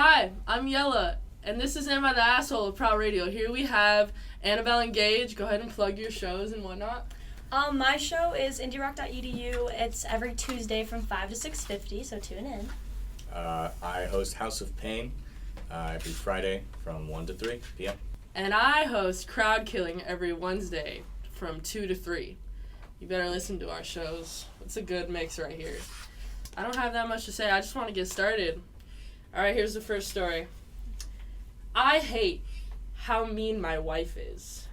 Hi, I'm Yella, and this is Am I the Asshole of Prowl Radio. Here we have Annabelle and Gage. Go ahead and plug your shows and whatnot. My show is indierock.edu. It's every Tuesday from 5 to 6:50, so tune in. I host House of Pain every Friday from 1 to 3 p.m. And I host Crowd Killing every Wednesday from 2 to 3. You better listen to our shows. It's a good mix right here. I don't have that much to say. I just want to get started. Alright, here's the first story. I hate how mean my wife is.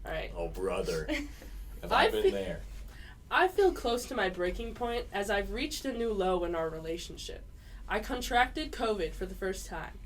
Alright. Oh, brother. Have I been there? I feel close to my breaking point as I've reached a new low in our relationship. I contracted COVID for the first time.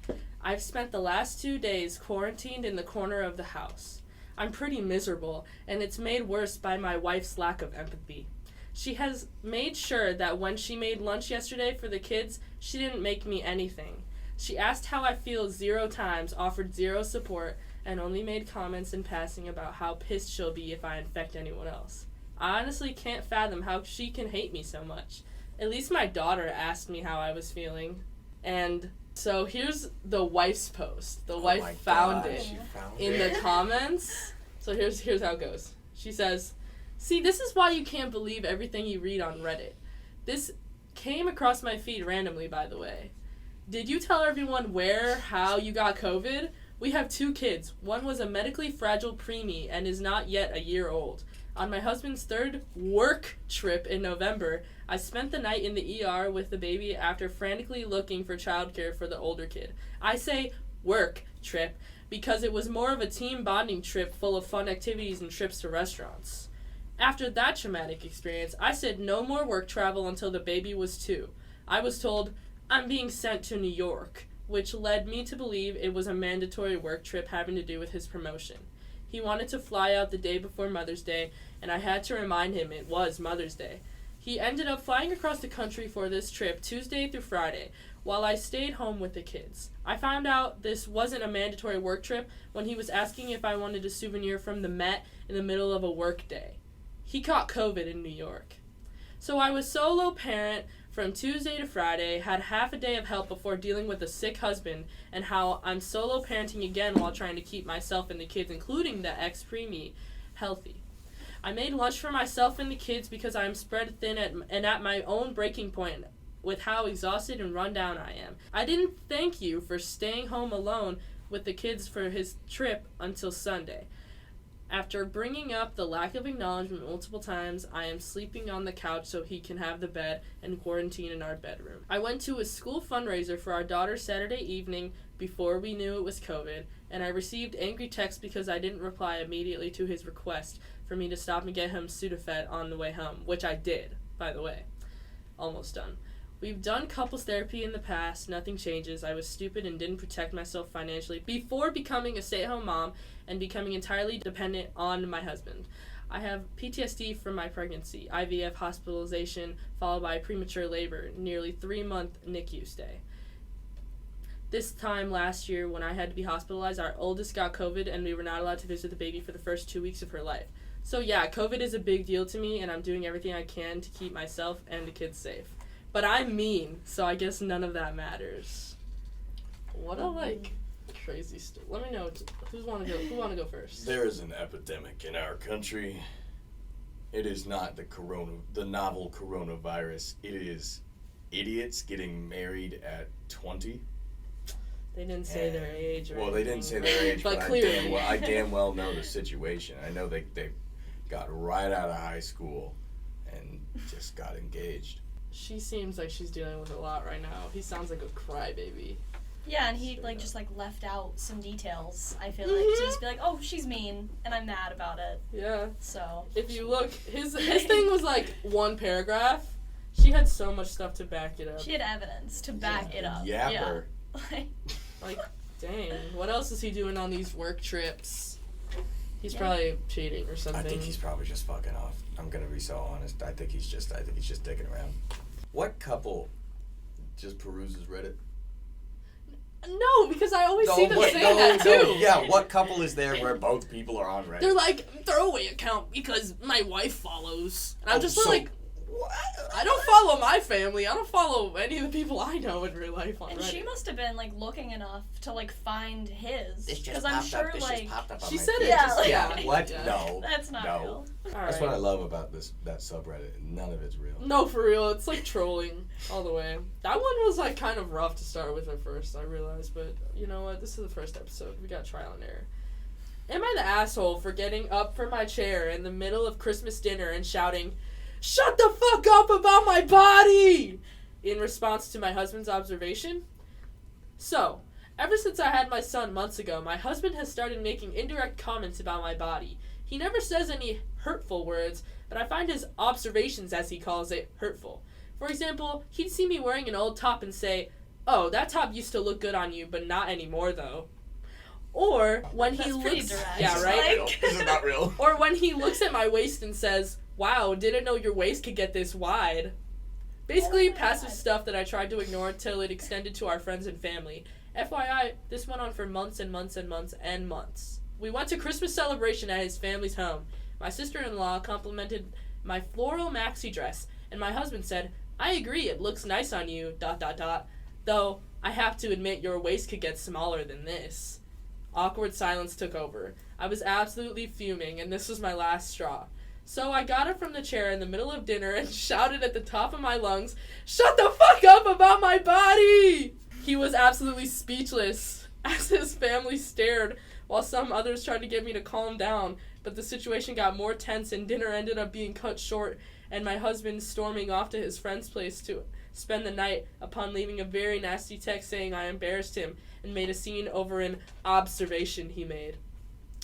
I've spent the last 2 days quarantined in the corner of the house. I'm pretty miserable, and it's made worse by my wife's lack of empathy. She has made sure that when she made lunch yesterday for the kids, she didn't make me anything. She asked how I feel 0 times, offered 0 support, and only made comments in passing about how pissed she'll be if I infect anyone else. I honestly can't fathom how she can hate me so much. At least my daughter asked me how I was feeling. And so here's the wife's post. The wife found it in the comments. So here's how it goes. She says, "See, this is why you can't believe everything you read on Reddit. This came across my feed randomly, by the way. Did you tell everyone how you got COVID? We have 2 kids. One was a medically fragile preemie and is not yet a year old. On my husband's 3rd work trip in November, I spent the night in the ER with the baby after frantically looking for childcare for the older kid. I say work trip because it was more of a team bonding trip full of fun activities and trips to restaurants. After that traumatic experience, I said no more work travel until the baby was 2. I was told, I'm being sent to New York, which led me to believe it was a mandatory work trip having to do with his promotion. He wanted to fly out the day before Mother's Day, and I had to remind him it was Mother's Day. He ended up flying across the country for this trip Tuesday through Friday, while I stayed home with the kids. I found out this wasn't a mandatory work trip when he was asking if I wanted a souvenir from the Met in the middle of a work day. He caught COVID in New York. So I was solo parent from Tuesday to Friday, had half a day of help before dealing with a sick husband, and how I'm solo parenting again while trying to keep myself and the kids, including the ex-preemie, healthy. I made lunch for myself and the kids because I'm spread thin and at my own breaking point with how exhausted and run down I am. I didn't thank you for staying home alone with the kids for his trip until Sunday. After bringing up the lack of acknowledgement multiple times, I am sleeping on the couch so he can have the bed and quarantine in our bedroom. I went to a school fundraiser for our daughter Saturday evening before we knew it was COVID, and I received angry texts because I didn't reply immediately to his request for me to stop and get him Sudafed on the way home, which I did, by the way. Almost done. We've done couples therapy in the past. Nothing changes. I was stupid and didn't protect myself financially before becoming a stay-at-home mom and becoming entirely dependent on my husband. I have PTSD from my pregnancy, IVF hospitalization, followed by premature labor, nearly 3-month NICU stay. This time last year when I had to be hospitalized, our oldest got COVID and we were not allowed to visit the baby for the first 2 weeks of her life. So yeah, COVID is a big deal to me and I'm doing everything I can to keep myself and the kids safe. But I'm mean, so I guess none of that matters. What a crazy story. Let me know who want to go first. There is an epidemic in our country. It is not the novel coronavirus. It is idiots getting married at 20. They didn't say their age or anything. They didn't say their age, but clearly. I damn well know the situation. I know they got right out of high school and just got engaged. She seems like she's dealing with a lot right now. He sounds like a crybaby. Yeah, and he just left out some details, I feel like, to just be like, oh, she's mean, and I'm mad about it. Yeah. So. If you look, his thing was 1 paragraph. She had so much stuff to back it up. She had evidence to back it up. Yapper. Yeah. Dang. What else is he doing on these work trips? He's probably cheating or something. I think he's probably just fucking off. I'm gonna be so honest. I think he's just dicking around. What couple just peruses Reddit? No, because I always see them saying that too. Yeah, what couple is there where both people are on Reddit? They're like, throwaway account because my wife follows. And I'm just What? I don't follow my family. I don't follow any of the people I know in real life on And Reddit. she must have been like looking enough to like find his. This just Because popped I'm sure up. This like just popped up on She my said feed. it Yeah, just, like- yeah. What? Yeah. No. that's not No. real. All That's what I right. love about that subreddit. None of it's real. No, for real. It's like trolling all the way. That one was like kind of rough to start with at first, I realized. But you know what? This is the first episode. We got trial and error. Am I the asshole for getting up from my chair in the middle of Christmas dinner and shouting, "Shut the fuck up about my body!" in response to my husband's observation? So, ever since I had my son months ago, my husband has started making indirect comments about my body. He never says any hurtful words, but I find his observations, as he calls it, hurtful. For example, he'd see me wearing an old top and say, "Oh, that top used to look good on you, but not anymore though." Or when he That's pretty looks, direct. yeah, This is right. not real. This is not real. Or when he looks at my waist and says, "Wow, didn't know your waist could get this wide." Basically, Oh my passive God. stuff that I tried to ignore until it extended to our friends and family. FYI, this went on for months and months and months and months. We went to Christmas celebration at his family's home. My sister-in-law complimented my floral maxi dress, and my husband said, "I agree, it looks nice on you, ... Though, I have to admit your waist could get smaller than this." Awkward silence took over. I was absolutely fuming, and this was my last straw. So I got up from the chair in the middle of dinner and shouted at the top of my lungs, "Shut the fuck up about my body!" He was absolutely speechless as his family stared while some others tried to get me to calm down, but the situation got more tense and dinner ended up being cut short and my husband storming off to his friend's place to spend the night upon leaving a very nasty text saying I embarrassed him and made a scene over an observation he made.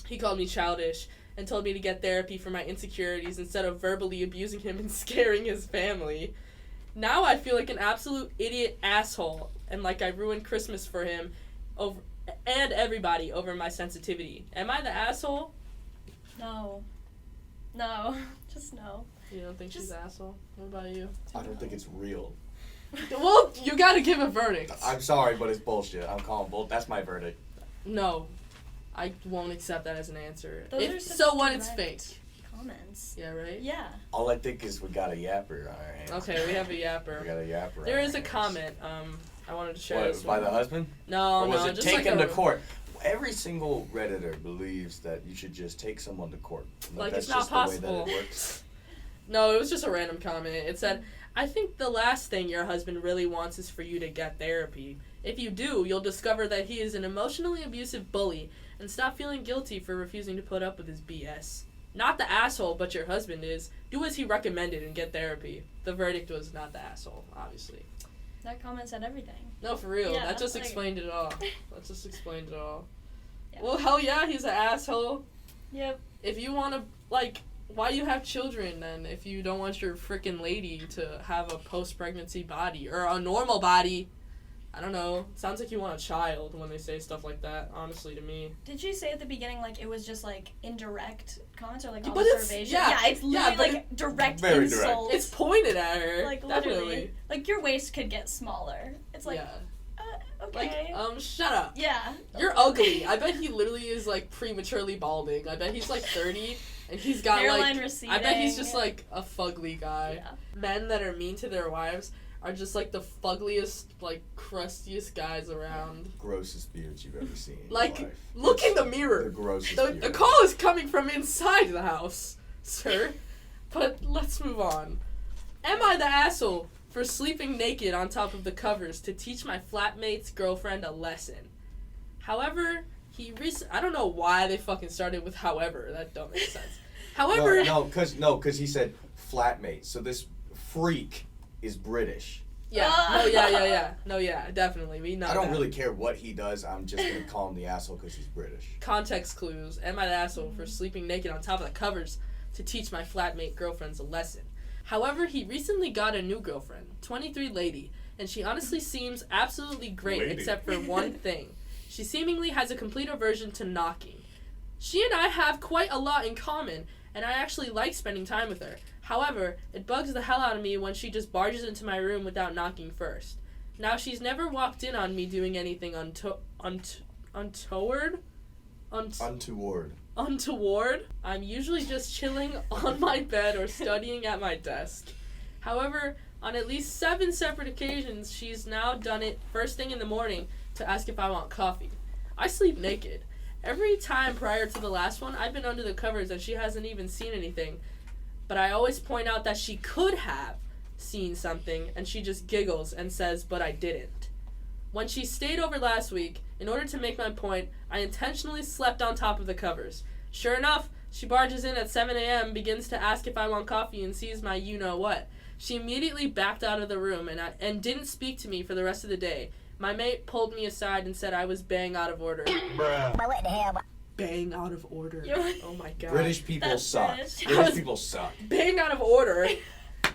He called me childish and told me to get therapy for my insecurities instead of verbally abusing him and scaring his family. Now I feel like an absolute idiot asshole and like I ruined Christmas for him over and everybody over my sensitivity. Am I the asshole? No. No. Just no. You don't think she's Just- an asshole? What about you? I don't think it's real. Well, you gotta give a verdict. I'm sorry, but it's bullshit. I'm calling bull. That's my verdict. No. I won't accept that as an answer. Those are If such so what, it's direct fake. Comments. Yeah, right? Yeah. All I think is we got a yapper on our hands. Okay, we have a We yapper. got a yapper. There on is our a hands. comment. I wanted to share What, this by one. the husband? No, Or was no, it just taken like to court? Every single Redditor believes that you should just take someone to court. Like, that's it's not just possible. the way that it works. No, it was just a random comment. It said, "I think the last thing your husband really wants is for you to get therapy. If you do, you'll discover that he is an emotionally abusive bully and stop feeling guilty for refusing to put up with his BS. Not the asshole, but your husband is. Do as he recommended and get therapy." The verdict was not the asshole, obviously. That comment said everything. No, for real. Yeah, that just like- explained it all. That just explained it all. Yeah. Well, hell yeah, he's an asshole. Yep. If you want to, like, why you have children then if you don't want your freaking lady to have a post-pregnancy body or a normal body? I don't know. Sounds like you want a child when they say stuff like that, honestly, to me. Did you say at the beginning like it was just like indirect comments or like But it's- observation? yeah, it's literally but like direct Very direct. insult. It's pointed at her. like literally. Definitely. Like your waist could get smaller. It's like yeah. okay. Like, shut up. yeah. You're ugly. I bet he literally is, like, prematurely balding. I bet he's, like, 30, and he's got, Hairline like... receding. I bet he's just, like, a fugly guy. Yeah. Men that are mean to their wives are just, like, the fuggliest, like, crustiest guys around. Grossest beards you've ever seen. in Like, your life. look in the The mirror. grossest The beard. call is coming from inside the house, sir. But let's move on. Am I the asshole for sleeping naked on top of the covers to teach my flatmate's girlfriend a lesson? However, I don't know why they fucking started with however. That don't make sense. However, No, because he said flatmate. So this freak is British. yeah, no, yeah, definitely. We know I don't that. really care what he does. I'm just gonna call him the asshole because he's British. Context clues. Am I the asshole for sleeping naked on top of the covers to teach my flatmate girlfriends a lesson? However, he recently got a new girlfriend, 23 lady, and she honestly seems absolutely great Lady. except for one thing. She seemingly has a complete aversion to knocking. She and I have quite a lot in common, and I actually like spending time with her. However, it bugs the hell out of me when she just barges into my room without knocking first. Now, she's never walked in on me doing anything untoward. I'm usually just chilling on my bed or studying at my desk. However, on at least 7 separate occasions, she's now done it first thing in the morning to ask if I want coffee. I sleep naked. Every time prior to the last one, I've been under the covers and she hasn't even seen anything. But I always point out that she could have seen something, and she just giggles and says, but I didn't. When she stayed over last week, in order to make my point, I intentionally slept on top of the covers. Sure enough, she barges in at 7 a.m., begins to ask if I want coffee, and sees my you-know-what. She immediately backed out of the room and didn't speak to me for the rest of the day. My mate pulled me aside and said I was bang out of order. Bang out of order. Oh my god. British people That's suck. British. British people suck. Bang out of order.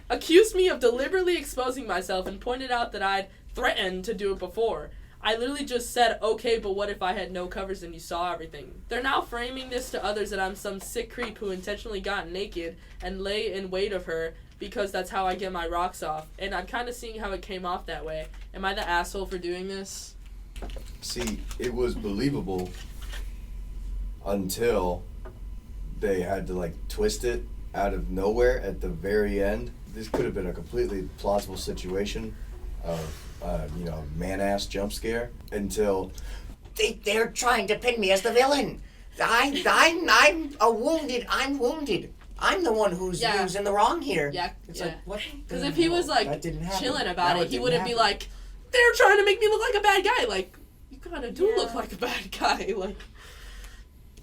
Accused me of deliberately exposing myself and pointed out that I'd threatened to do it before. I literally just said, okay, but what if I had no covers and you saw everything? They're now framing this to others that I'm some sick creep who intentionally got naked and lay in wait of her because that's how I get my rocks off. And I'm kind of seeing how it came off that way. Am I the asshole for doing this? See, it was believable until they had to like twist it out of nowhere at the very end. This could have been a completely plausible situation of man-ass jump scare until They're trying to pin me as the villain. I'm wounded. I'm the one who's in the wrong here. Yeah, It's yeah. like, what? Because if he was like That didn't happen. chilling about No, it, he didn't wouldn't be happen. like, they're trying to make me look like a bad guy. Like, you kind of do Yeah. look like a bad guy. Like,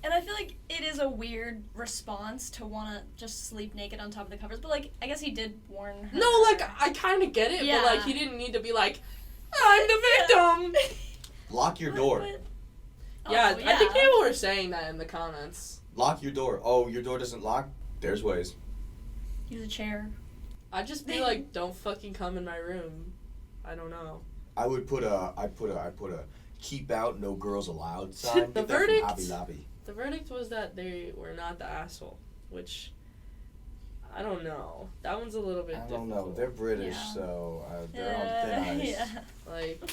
And I feel like it is a weird response to want to just sleep naked on top of the covers. But, like, I guess he did warn her. no, like, I kind of get it, Yeah. but, like, he didn't need to be like, I'm the victim. lock your door. Yeah, Oh, I think people were saying that in the comments. Lock your door. Oh, your door doesn't lock? There's ways. Use a chair. I'd just be like, don't fucking come in my room. I don't know. I put a keep out, no girls allowed sign. The Get that from verdict? Hobby Lobby. The verdict was that they were not the asshole, which I don't know. That one's a little bit I don't difficult. know. They're British, Yeah. so they're on thin ice. Yeah. Like,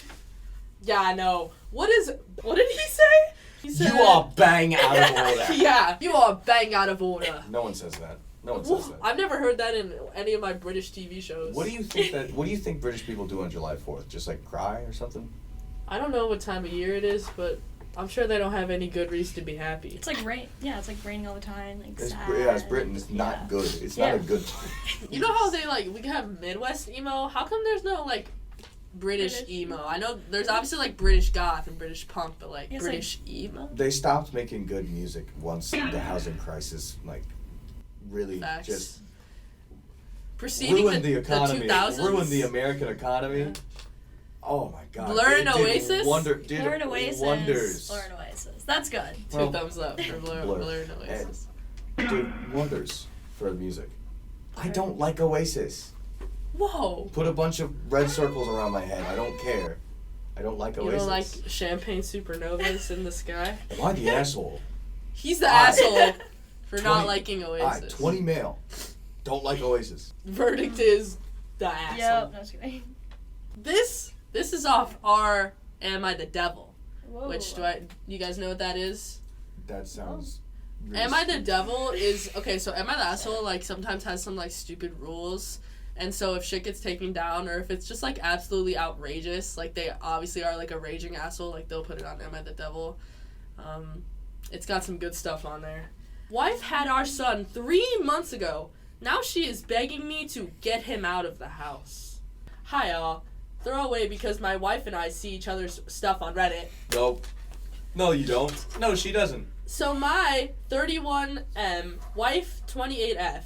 yeah, I know. What did he say? He said, You are bang out of order. Yeah, you are bang out of order. No one says that. No one says that. I've never heard that in any of my British TV shows. What do you think British people do on July 4th? Just like cry or something? I don't know what time of year it is, but I'm sure they don't have any good reason to be happy. It's like rain. Yeah, it's like raining all the time. Like It's sad. Britain. It's not Yeah. good. It's not a Yeah. good time. You know how they we can have Midwest emo? How come there's no British British emo? emo? I know there's obviously British goth and British punk, but It's British emo? They stopped making good music once the housing crisis really Facts. just Preceding ruined the economy. 2000s? Ruined the American economy. Yeah. Oh my god. Blur It and did Oasis? did Blur and Oasis. wonders. Blur and Oasis. That's good. Two thumbs up for Blur and And Oasis. did wonders for music. I don't like Oasis. Whoa! Put a bunch of red circles around my head. I don't care. I don't like You Oasis. don't like champagne supernovas in the sky? Am I the asshole? He's the I- asshole for 20 not liking Oasis. Alright, 20 male. Don't like Oasis. Verdict is the asshole. Yep. No, just kidding. This is off our Am I the Devil? Whoa. Which you guys know what that is? That sounds really Am I the stupid. Devil is, okay, so Am I the Asshole, sometimes has some, stupid rules. And so if shit gets taken down, or if it's just, absolutely outrageous, they obviously are, a raging asshole, they'll put it on Am I the Devil. It's got some good stuff on there. Wife had our son 3 months ago. Now she is begging me to get him out of the house. Hi, y'all. Throwaway because my wife and I see each other's stuff on Reddit. Nope. No, you don't. No, she doesn't. So my 31M, wife 28F,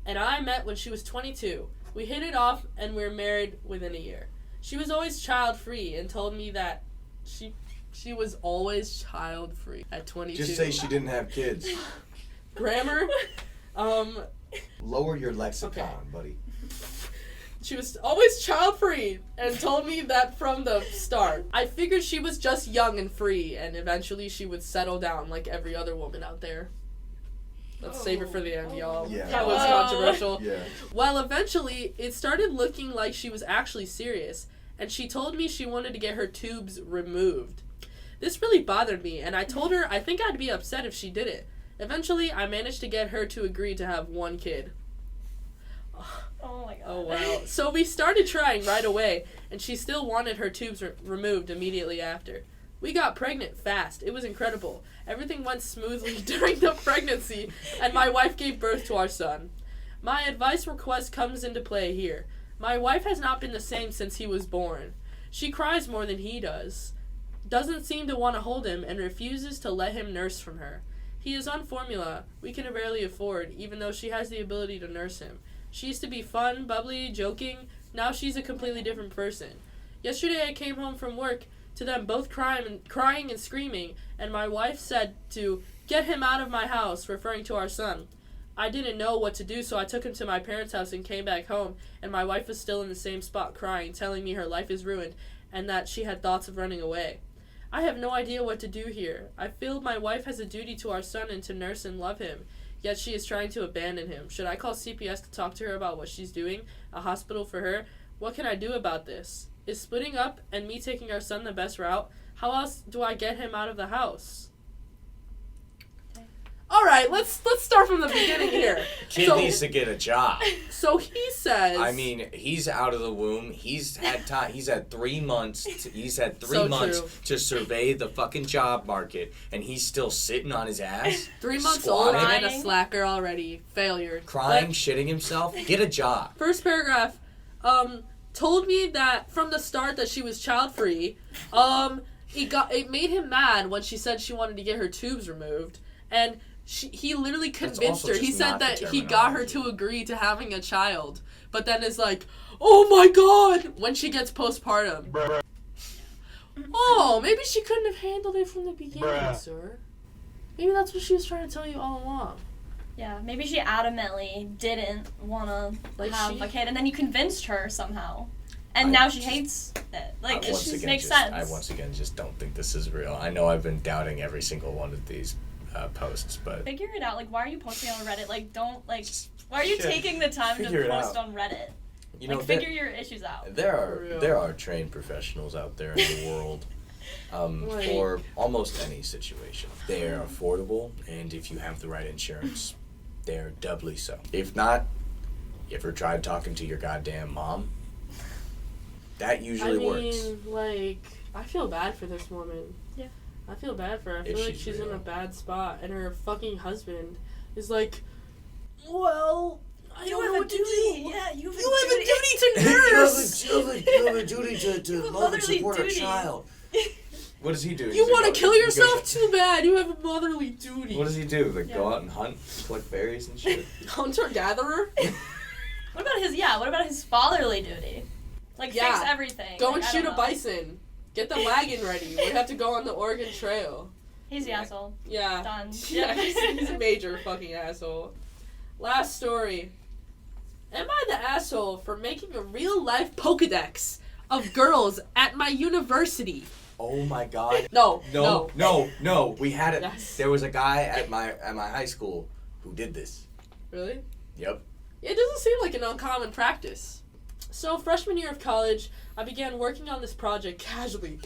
and I met when she was 22. We hit it off and we were married within a year. She was always child-free and told me that she was always child-free at 22. Just say she didn't have kids. Grammar, Lower your lexicon, Okay. buddy. she was always child-free and told me that from the start. I figured she was just young and free and eventually she would settle down like every other woman out there. Let's save it for the end, y'all. Yeah. That was Whoa. controversial. Yeah. Well, eventually, it started looking like she was actually serious, and she told me she wanted to get her tubes removed. This really bothered me, and I told her I think I'd be upset if she did it. Eventually, I managed to get her to agree to have one kid. Oh my god. Oh, wow. So we started trying right away, and she still wanted her tubes removed immediately after. We got pregnant fast. It was incredible. Everything went smoothly during the pregnancy, and my wife gave birth to our son. My advice request comes into play here. My wife has not been the same since he was born. She cries more than he does, doesn't seem to want to hold him, and refuses to let him nurse from her. He is on formula we can rarely afford, even though she has the ability to nurse him. She used to be fun, bubbly, joking. Now she's a completely different person. Yesterday I came home from work to them both crying and screaming, and my wife said to get him out of my house, referring to our son. I didn't know what to do, so I took him to my parents' house and came back home, and my wife was still in the same spot crying, telling me her life is ruined and that she had thoughts of running away. I have no idea what to do here. I feel my wife has a duty to our son and to nurse and love him, yet she is trying to abandon him. Should I call CPS to talk to her about what she's doing? A hospital for her? What can I do about this? Is splitting up and me taking our son the best route? How else do I get him out of the house? All right, let's start from the beginning here. Kid needs to get a job. So he says. I mean, he's out of the womb. He's had time. He's had 3 months. He's had three So months true. to survey the fucking job market, and he's still sitting on his ass. 3 months old squatting, and a slacker already. Failure. crying, But shitting himself. Get a job. first paragraph, told me that from the start that she was child free. It made him mad when she said she wanted to get her tubes removed, and he literally convinced also her. He just said not the that he got her terminology. to agree to having a child, but then is like, oh my god, when she gets postpartum. Oh, maybe she couldn't have handled it from the beginning, sir. Maybe that's what she was trying to tell you all along. Yeah, maybe she adamantly didn't want to have a kid, and then you convinced her somehow. And now she hates it. Like, it just makes sense. I once again just don't think this is real. I know I've been doubting every single one of these posts, but Figure it out. Like, why are you posting on Reddit? Like, don't, like, why are you taking the time to figure it post out. on Reddit? you know, Like, figure your issues out. there are trained professionals out there in the world Like- for almost any situation. They're affordable, and if you have the right insurance, they're doubly so. If not, you ever tried talking to your goddamn mom? That usually works. Like, I feel bad for this woman. Yeah. I feel bad for her. I If feel like she's she's in real. a bad spot, and her fucking husband is like, well, I don't know what to do. Yeah, you have You have a duty to You nurse. have a duty You to have a love and motherly support duty. a child. What does he do? You want to kill He goes- yourself? Too bad. You have a motherly duty. What does he do? Like, go Yeah. out and hunt, collect berries and shit? Hunter gatherer? What about his fatherly duty? Like, Yeah. fix everything. Go Like, and I shoot don't a know. bison. Get the wagon ready. We have to go on the Oregon Trail. He's the asshole. Yeah. Done. Yeah, Yep. he's a major fucking asshole. Last story. Am I the asshole for making a real life Pokedex of girls at my university? Oh my god. No. No. We had it. Yes. There was a guy at my high school who did this. Really? Yep. It doesn't seem like an uncommon practice. So, freshman year of college, I began working on this project casually.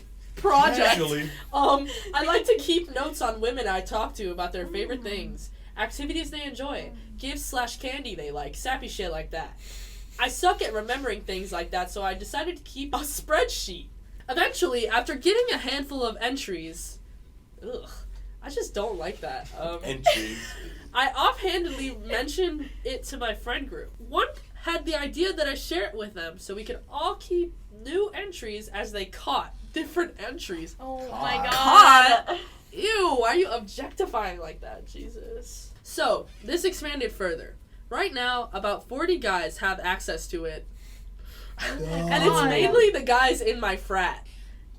I like to keep notes on women I talk to about their favorite things, activities they enjoy, gifts/candy they like, sappy shit like that. I suck at remembering things like that, so I decided to keep a spreadsheet. Eventually, after getting a handful of entries, I just don't like that. Entries. I offhandedly mentioned it to my friend group. One had the idea that I share it with them so we could all keep new entries as they caught different entries. Oh God. my god. Caught? Ew, why are you objectifying like that, Jesus? So, this expanded further. Right now, about 40 guys have access to it. And it's mainly the guys in my frat.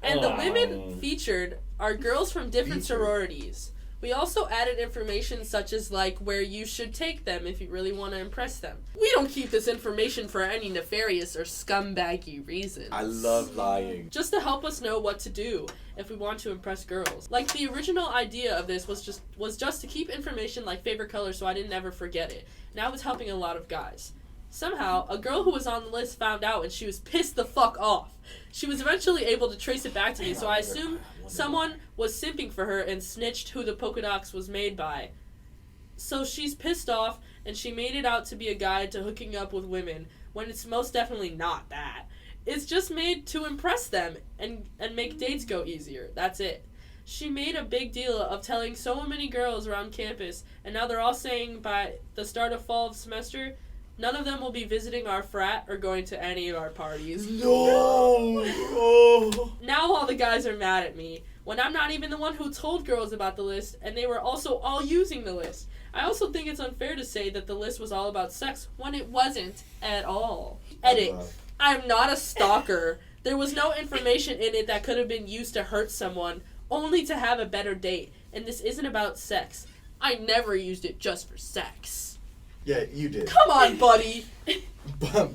And the women featured are girls from different sororities. We also added information such as like where you should take them if you really want to impress them. We don't keep this information for any nefarious or scumbaggy reasons. I love lying. Just to help us know what to do if we want to impress girls. Like the original idea of this was just to keep information like favorite color so I didn't ever forget it. Now it's helping a lot of guys. Somehow, a girl who was on the list found out and she was pissed the fuck off. She was eventually able to trace it back to me, so I assume someone was simping for her and snitched who the Pokedex was made by. So she's pissed off, and she made it out to be a guide to hooking up with women, when it's most definitely not that. It's just made to impress them and make dates go easier. That's it. She made a big deal of telling so many girls around campus, and now they're all saying by the start of fall semester, none of them will be visiting our frat or going to any of our parties. No! Oh. Now all the guys are mad at me, when I'm not even the one who told girls about the list, and they were also all using the list. I also think it's unfair to say that the list was all about sex, when it wasn't at all. Edit. I'm not a stalker. There was no information in it that could have been used to hurt someone, only to have a better date. And this isn't about sex. I never used it just for sex. Yeah, you did. Come on, buddy.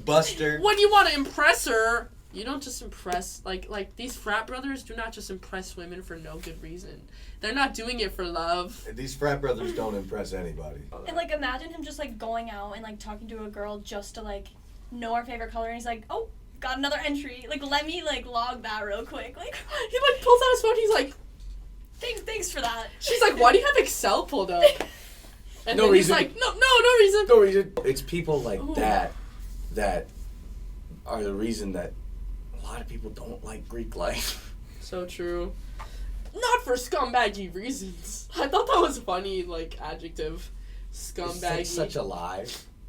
Buster. When you want to impress her, you don't just impress, like these frat brothers do not just impress women for no good reason. They're not doing it for love. These frat brothers don't impress anybody. And, like, imagine him just, like, going out and, like, talking to a girl just to, like, know our favorite color, and he's like, oh, got another entry. Like, let me, like, log that real quick. Like, He, like, pulls out his phone, he's like, thanks for that. she's like, why do you have Excel pulled up? And No then reason. he's like, no reason. No reason. It's people like Ooh. that are the reason that a lot of people don't like Greek life. So true. Not for scumbaggy reasons. I thought that was funny, like, adjective. Scumbaggy. It's such a lie.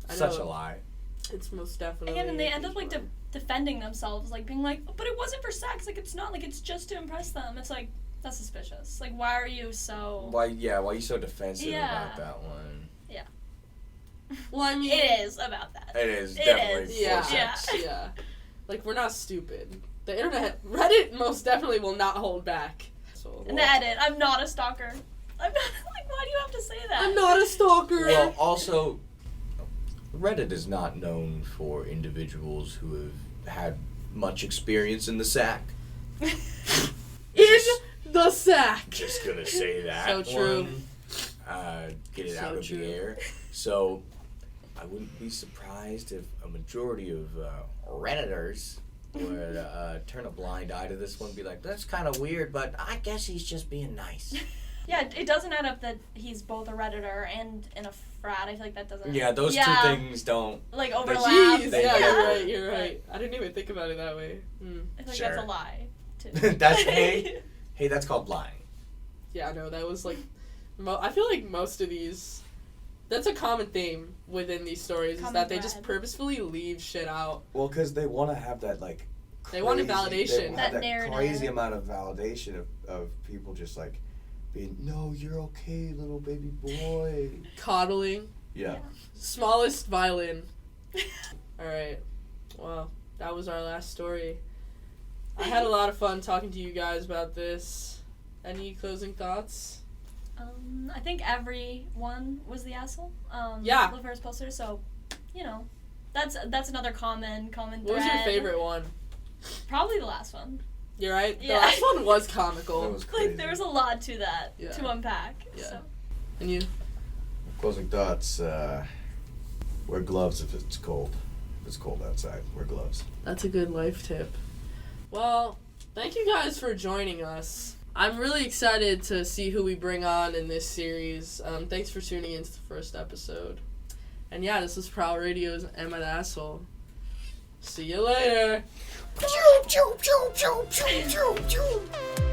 I Such know. a lie. It's most definitely. Again, and they end up, like, defending themselves, like, being like, but it wasn't for sex. Like, it's not. Like, it's just to impress them. It's like, that's suspicious. Like, why are you so... Why are you so defensive Yeah. about that one? Well, I mean, It is about that. It is It definitely is. Yeah, for sex. yeah. Like, we're not stupid. The internet, Reddit most definitely will not hold back. So, In the edit, I'm not a stalker. I'm not, like, why do you have to say that? I'm not a stalker. Well, also, Reddit is not known for individuals who have had much experience in the sack. In the sack. Just gonna say that. So true. Get it So out of true. the air. So, I wouldn't be surprised if a majority of Redditors would turn a blind eye to this one and be like, that's kind of weird, but I guess he's just being nice. Yeah, it doesn't add up that he's both a Redditor and in a frat. I feel like that doesn't... Yeah, those two things don't... Like, overlap. Jeez, They- yeah, yeah. you're right. I didn't even think about it that way. I feel like Sure. that's a lie, too. That's, hey, that's called lying. Yeah, no, that was like... I feel like most of these... That's a common theme within these stories, is Common that they just thread. purposefully leave shit out. Well, because they want to have that, like, They wanted crazy- validation. They want That that narrative. crazy amount of validation of people just, like, being, no, you're okay, little baby boy. Coddling. Yeah. Smallest violin. Alright. Well, that was our last story. I had a lot of fun talking to you guys about this. Any closing thoughts? I think everyone was the asshole. Yeah. The first poster, so, you know, that's another common thread. What was your favorite one? Probably the last one. You're right. Yeah. The last one was comical. That was crazy. Like, there was a lot to that Yeah. to unpack. Yeah. So. And you? Closing thoughts, wear gloves if it's cold. If it's cold outside, wear gloves. That's a good life tip. Well, thank you guys for joining us. I'm really excited to see who we bring on in this series. Thanks for tuning into the first episode. And yeah, this is Prowl Radio's Am I the Asshole. See you later. Choo, choo, choo, choo, choo, choo, choo.